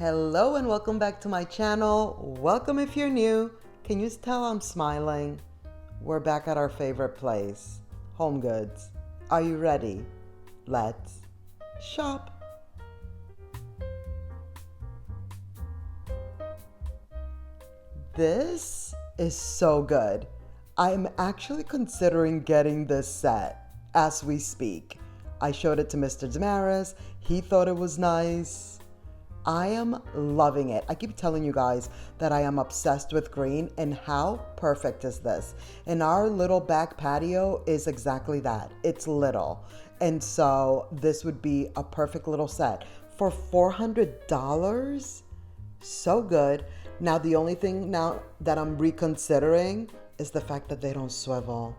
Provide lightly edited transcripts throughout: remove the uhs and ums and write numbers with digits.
Hello and welcome back to my channel. Welcome if you're new. Can you tell I'm smiling? We're back at our favorite place, Homegoods. Are you ready? Let's shop. This is so good. I'm actually considering getting this set as we speak. I showed it to Mr. Damaris. He thought it was nice. I am loving it. I keep telling you guys that I am obsessed with green, and how perfect is this? And our little back patio is exactly that. It's little. And so this would be a perfect little set for $400. So good. Now the only thing now that I'm reconsidering is the fact that they don't swivel.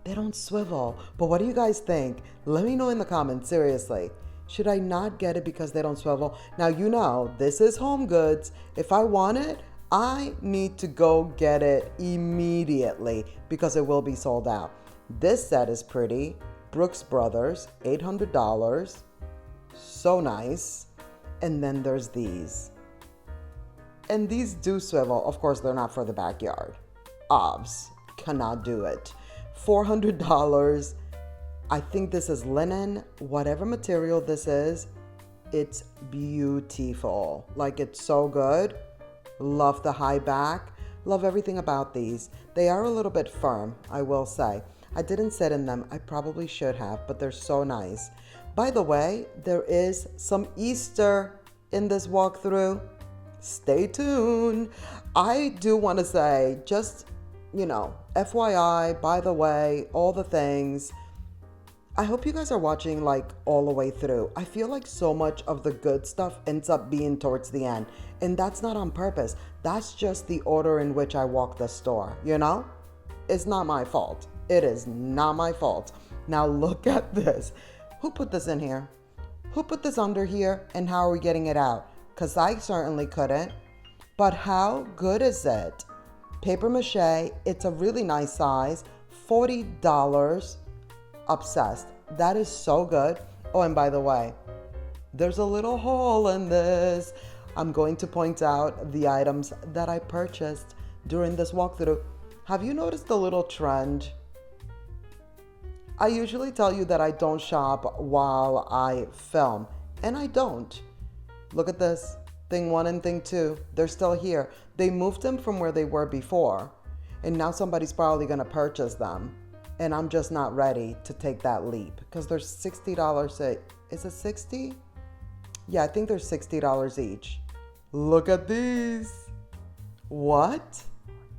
They don't swivel. But what do you guys think? Let me know in the comments, seriously. Should I not get it because they don't swivel? Now, you know, this is Homegoods. If I want it, I need to go get it immediately because it will be sold out. This set is pretty. Brooks Brothers, $800. So nice. And then there's these. And these do swivel. Of course, they're not for the backyard. Obs. Cannot do it. $400. I think this is linen, whatever material this is, it's beautiful. Like, it's so good. Love the high back. Love everything about these. They are a little bit firm, I will say. I didn't sit in them. I probably should have, but they're so nice. By the way, there is some Easter in this walkthrough. Stay tuned. I do want to say, just, FYI, by the way, all the things. I hope you guys are watching like all the way through. I feel like so much of the good stuff ends up being towards the end. And that's not on purpose. That's just the order in which I walk the store, It's not my fault. It is not my fault. Now look at this. Who put this in here? Who put this under here? And how are we getting it out? Because I certainly couldn't. But how good is it? Paper mache. It's a really nice size. $40. Obsessed. That is so good. Oh, and by the way, there's a little hole in this. I'm going to point out the items that I purchased during this walkthrough. Have you noticed the little trend? I usually tell you that I don't shop while I film, and I don't. Look at this. Thing 1 and thing 2. They're still here. They moved them from where they were before, and now somebody's probably going to purchase them. And I'm just not ready to take that leap because there's $60. Is it 60? Yeah, I think there's $60 each. Look at these. What?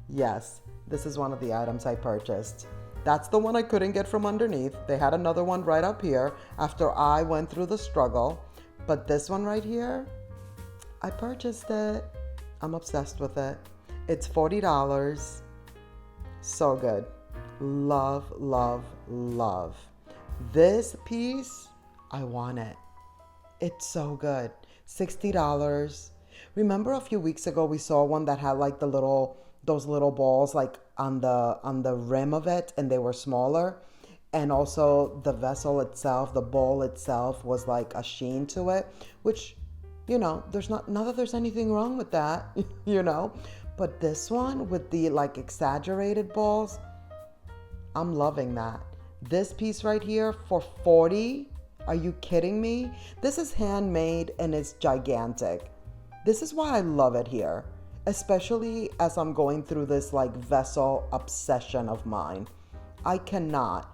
Yes, this is one of the items I purchased. That's the one I couldn't get from underneath. They had another one right up here after I went through the struggle. But this one right here, I purchased it. I'm obsessed with it. It's $40. So good. Love, love, love. This piece, I want it. It's so good. $60. Remember a few weeks ago we saw one that had like those little balls like on the rim of it, and they were smaller. And also the vessel itself, the bowl itself was like a sheen to it, which, there's not that there's anything wrong with that, But this one with the like exaggerated balls, I'm loving that. This piece right here for $40. Are you kidding me? This is handmade and it's gigantic. This is why I love it here, especially as I'm going through this like vessel obsession of mine. I cannot.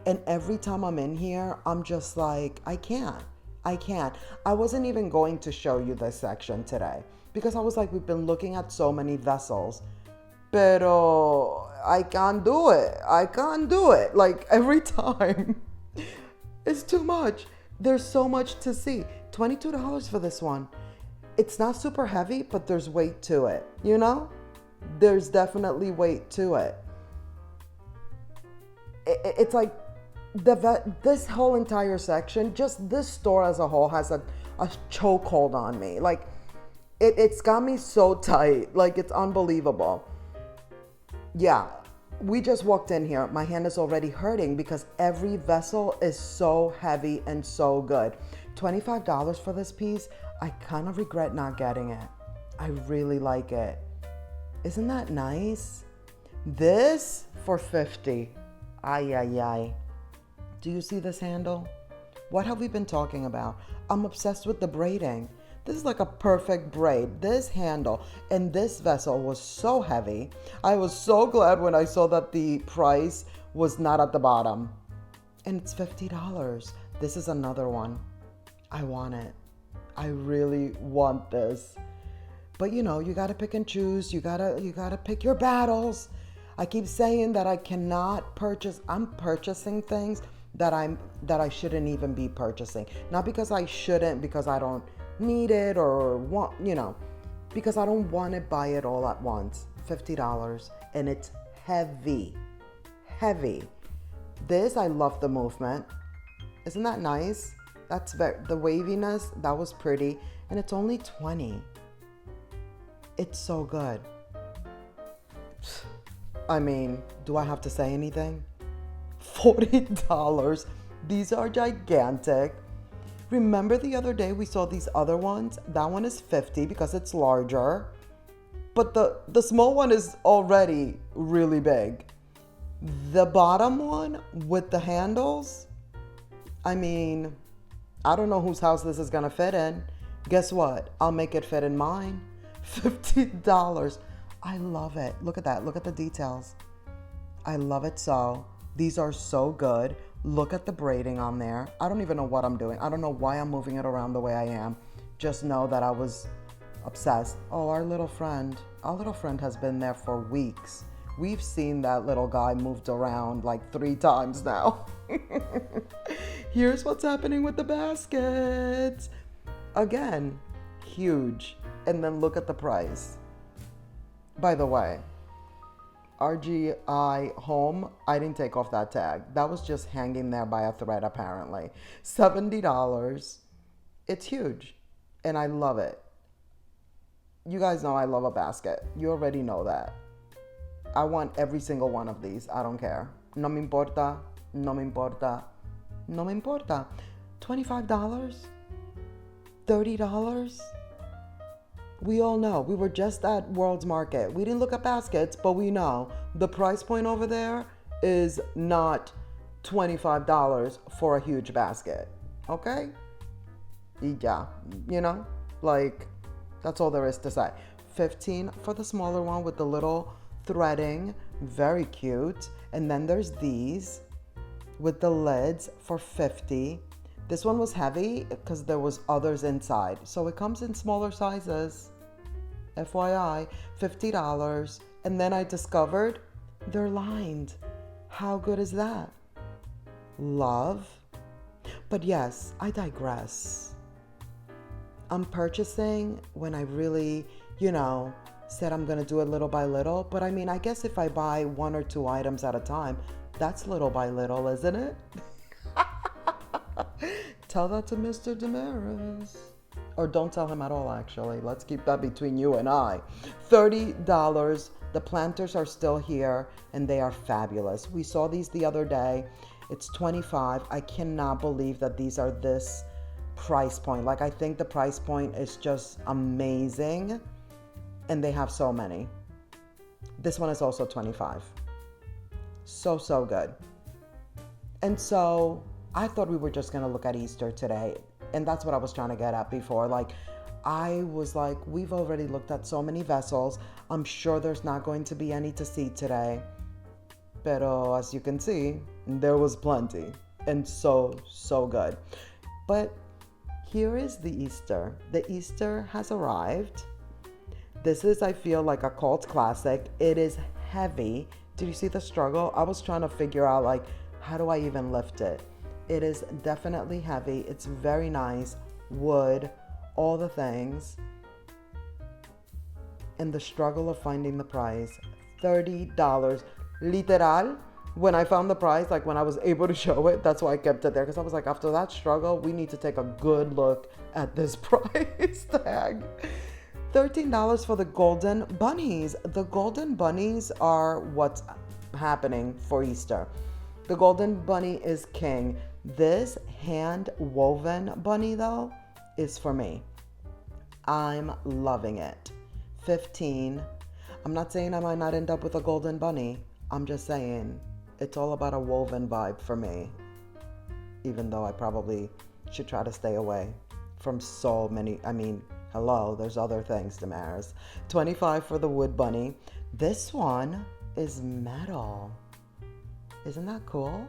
And every time I'm in here, I'm just like, I can't. I wasn't even going to show you this section today because I was like, we've been looking at so many vessels. Pero I can't do it. Like every time. It's too much. There's so much to see. $22 for this one. It's not super heavy, but there's weight to it. There's definitely weight to it. It's like this whole entire section, just this store as a whole has a chokehold on me. Like it's got me so tight. Like it's unbelievable. Yeah, we just walked in here. My hand is already hurting because every vessel is so heavy and so good. $25 for this piece. I kind of regret not getting it. I really like it. Isn't that nice? This for 50. Ay, ay, ay. Do you see this handle? What have we been talking about? I'm obsessed with the braiding. This is like a perfect braid. This handle and this vessel was so heavy. I was so glad when I saw that the price was not at the bottom. And it's $50. This is another one. I want it. I really want this. But you know, you gotta pick and choose. You gotta pick your battles. I keep saying that I cannot purchase. I'm purchasing things that I shouldn't even be purchasing. Not because I shouldn't, because I don't need it or want, because I don't want to buy it all at once. $50, and it's heavy. This, I love the movement. Isn't that nice? The waviness, that was pretty, and it's only 20. It's so good. I mean, do I have to say anything? $40. These are gigantic. Remember the other day we saw these other ones? That one is $50 because it's larger. But the small one is already really big. The bottom one with the handles, I mean, I don't know whose house this is gonna fit in. Guess what? I'll make it fit in mine. $50. I love it. Look at that. Look at the details. I love it so. These are so good. Look at the braiding on there. I don't even know what I'm doing. I don't know why I'm moving it around the way I am. Just know that I was obsessed. Oh, our little friend has been there for weeks. We've seen that little guy moved around like 3 times now. Here's what's happening with the baskets. Again, huge. And then look at the price. By the way, RGI Home, I didn't take off that tag. That was just hanging there by a thread apparently. $70. It's huge. And I love it. You guys know I love a basket. You already know that. I want every single one of these. I don't care. No me importa. No me importa. No me importa. $25? $30? We all know. We were just at World's Market. We didn't look at baskets, but we know the price point over there is not $25 for a huge basket. Okay? Yeah. Like, that's all there is to say. $15 for the smaller one with the little threading. Very cute. And then there's these with the lids for $50. This one was heavy because there was others inside. So it comes in smaller sizes. FYI, $50. And then I discovered they're lined. How good is that? Love. But yes, I digress. I'm purchasing when I really, said I'm going to do it little by little. But I mean, I guess if I buy 1 or 2 items at a time, that's little by little, isn't it? Tell that to Mr. Damaris. Or don't tell him at all, actually. Let's keep that between you and I. $30. The planters are still here, and they are fabulous. We saw these the other day. It's $25. I cannot believe that these are this price point. Like, I think the price point is just amazing, and they have so many. This one is also $25. So good. And so I thought we were just going to look at Easter today. And that's what I was trying to get at before. Like, I was like, we've already looked at so many vessels. I'm sure there's not going to be any to see today. Pero as you can see, there was plenty. And so good. But here is the Easter. The Easter has arrived. This is, I feel, like a cult classic. It is heavy. Did you see the struggle? I was trying to figure out, like, how do I even lift it? It is definitely heavy. It's very nice. Wood, all the things. And the struggle of finding the price. $30. Literal. When I found the price, like when I was able to show it, that's why I kept it there. Because I was like, after that struggle, we need to take a good look at this price tag. $13 for the golden bunnies. The golden bunnies are what's happening for Easter. The golden bunny is king. This hand woven bunny though is for me. I'm loving it. 15. I'm not saying I might not end up with a golden bunny. I'm just saying it's all about a woven vibe for me. Even though I probably should try to stay away from so many. I mean, hello, there's other things, Damaris. 25 for the wood bunny. This one is metal. Isn't that cool?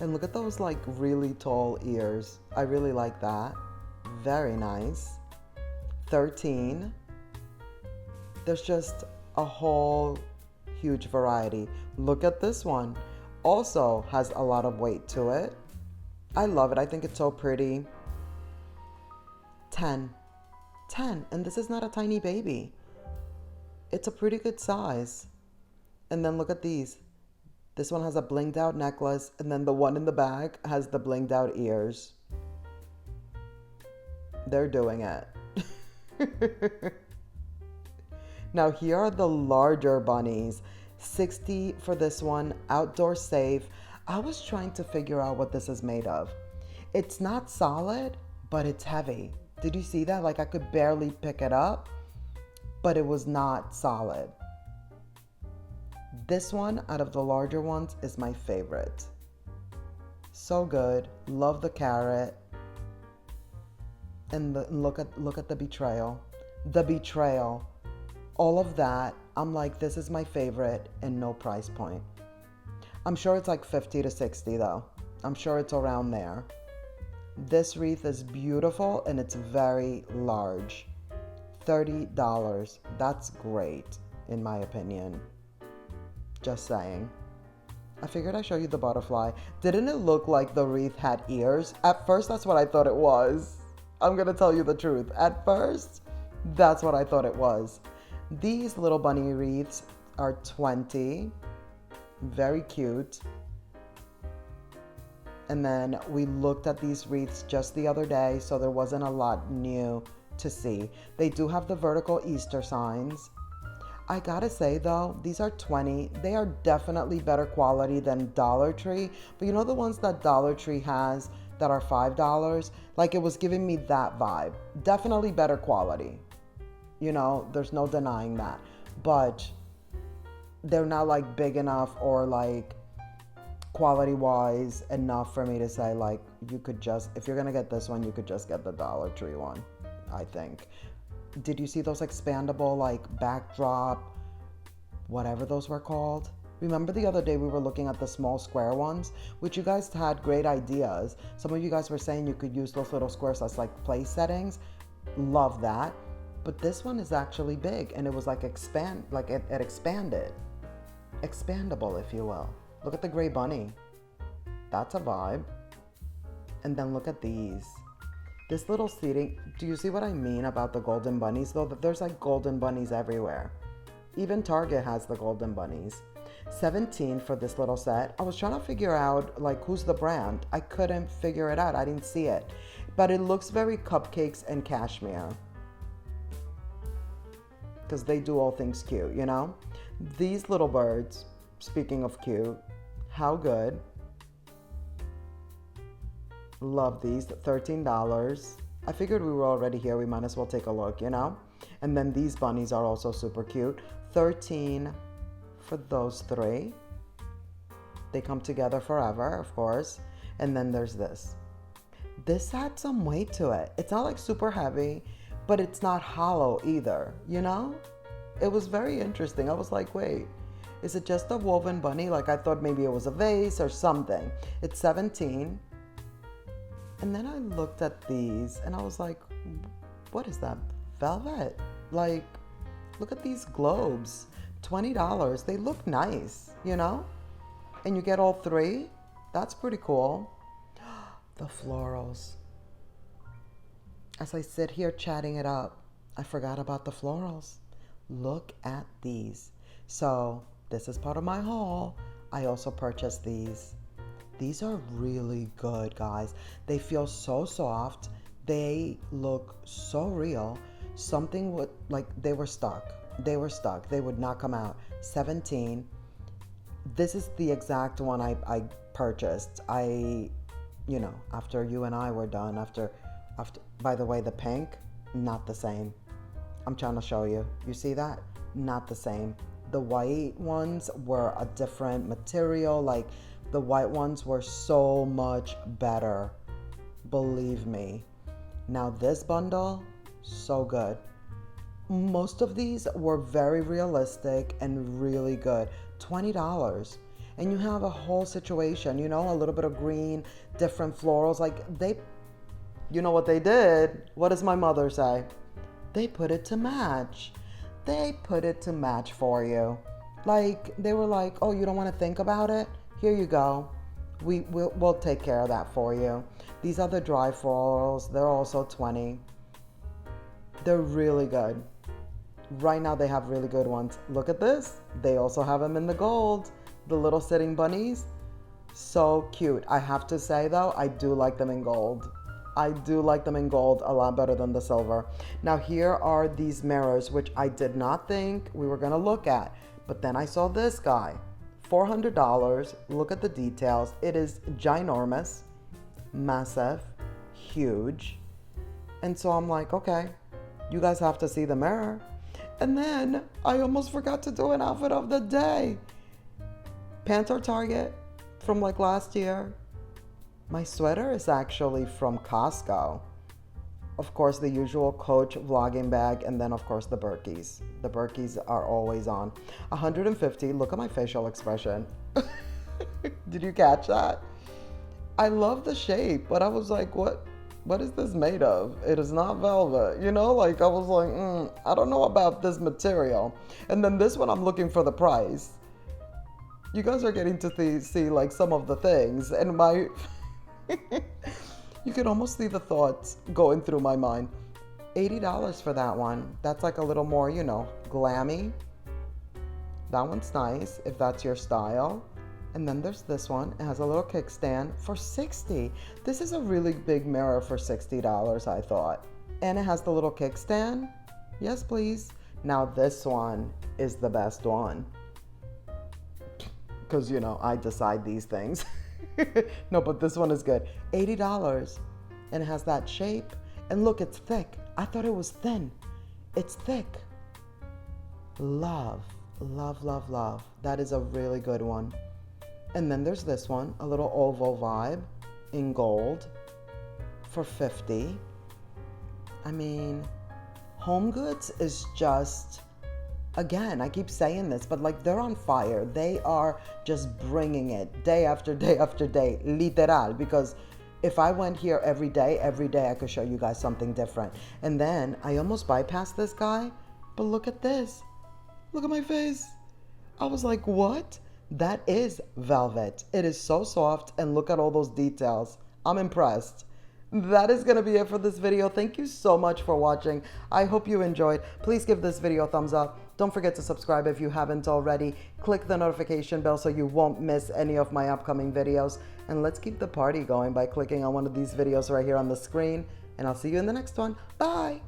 And look at those like really tall ears. I really like that. Very nice. 13. There's just a whole huge variety. Look at this one. Also has a lot of weight to it. I love it. I think it's so pretty. 10. 10. And this is not a tiny baby. It's a pretty good size. And then look at these. This one has a blinged out necklace, and then the one in the back has the blinged out ears. They're doing it. Now here are the larger bunnies. 60 for this one, outdoor safe. I was trying to figure out what this is made of. It's not solid, but it's heavy. Did you see that? Like I could barely pick it up, but it was not solid. This one out of the larger ones is my favorite. So good. Love the carrot. And look at the betrayal. The betrayal. All of that. I'm like, this is my favorite and no price point. I'm sure it's like 50 to 60 though. I'm sure it's around there. This wreath is beautiful and it's very large. $30. That's great in my opinion. Just saying. I figured I'd show you the butterfly. Didn't it look like the wreath had ears? At first, that's what I thought it was. I'm gonna tell you the truth. At first, that's what I thought it was. These little bunny wreaths are 20. Very cute. And then we looked at these wreaths just the other day, so there wasn't a lot new to see. They do have the vertical Easter signs. I gotta say though, these are 20. They are definitely better quality than Dollar Tree. But you know the ones that Dollar Tree has that are $5? Like it was giving me that vibe. Definitely better quality. You know, there's no denying that. But they're not like big enough or like quality wise enough for me to say like you could just, if you're gonna get this one, you could just get the Dollar Tree one, I think. Did you see those expandable like backdrop, whatever those were called? Remember the other day we were looking at the small square ones, which you guys had great ideas. Some of you guys were saying you could use those little squares as like place settings. Love that. But this one is actually big and it was like it expanded. Expandable, if you will. Look at the gray bunny. That's a vibe. And then look at these. This little seating, do you see what I mean about the golden bunnies though? That there's like golden bunnies everywhere. Even Target has the golden bunnies. 17 for this little set. I was trying to figure out like who's the brand. I couldn't figure it out. I didn't see it. But it looks very cupcakes and cashmere. Because they do all things cute, you know? These little birds, speaking of cute, how good. Love these, $13. I figured we were already here, we might as well take a look, you know? And then these bunnies are also super cute. 13 for those three. They come together forever, of course. And then there's this. This had some weight to it. It's not like super heavy, but it's not hollow either, you know? It was very interesting. I was like, wait, is it just a woven bunny? Like I thought maybe it was a vase or something. It's 17. And then I looked at these and I was like, what is that? Velvet? Like, look at these globes. $20. They look nice, you know? And you get all three? That's pretty cool. The florals. As I sit here chatting it up, I forgot about the florals. Look at these. So this is part of my haul. I also purchased these. These are really good, guys. They feel so soft. They look so real. Something would, like, they were stuck. They were stuck. They would not come out. 17. This is the exact one I purchased. I you know, after you and I were done, after, by the way, the pink, not the same. I'm trying to show you. You see that? Not the same. The white ones were a different material. Like, the white ones were so much better. Believe me. Now this bundle, so good. Most of these were very realistic and really good. $20. And you have a whole situation, you know, a little bit of green, different florals. Like, you know what they did? What does my mother say? They put it to match. They put it to match for you. Like, they were like, oh, you don't want to think about it? Here you go. We'll take care of that for you. These other dry florals, they're also $20. They're really good. Right now they have really good ones. Look at this. They also have them in the gold. The little sitting bunnies. So cute. I have to say though, I do like them in gold. I do like them in gold a lot better than the silver. Now here are these mirrors, which I did not think we were gonna look at. But then I saw this guy. $400. Look at the details. It is ginormous, massive, huge. And so I'm like, okay, you guys have to see the mirror. And then I almost forgot to do an outfit of the day. Pants are Target from like last year. My sweater is actually from Costco. Of course, the usual Coach vlogging bag, and then of course the Berkeys. The Berkeys are always on. $150. Look at my facial expression. Did you catch that? I love the shape, but I was like, what is this made of? It is not velvet, you know? Like, I was like, I don't know about this material. And then this one, I'm looking for the price. You guys are getting to see like some of the things, and my you can almost see the thoughts going through my mind. $80 for that one. That's like a little more, you know, glammy. That one's nice if that's your style. And then there's this one. It has a little kickstand for $60. This is a really big mirror for $60, I thought. And it has the little kickstand. Yes, please. Now this one is the best one. Because, you know, I decide these things. No, but this one is good. $80. And it has that shape. And look, it's thick. I thought it was thin. It's thick. Love, love, love, love. That is a really good one. And then there's this one, a little oval vibe in gold for $50. I mean, Homegoods is just, again, I keep saying this, but like, they're on fire. They are just bringing it day after day after day, literal, because if I went here every day I could show you guys something different. And then I almost bypassed this guy, but look at this. Look at my face. I was like, what? That is velvet. It is so soft, and look at all those details. I'm impressed. That is going to be it for this video. Thank you so much for watching. I hope you enjoyed. Please give this video a thumbs up. Don't forget to subscribe if you haven't already. Click the notification bell so you won't miss any of my upcoming videos. And let's keep the party going by clicking on one of these videos right here on the screen. And I'll see you in the next one. Bye.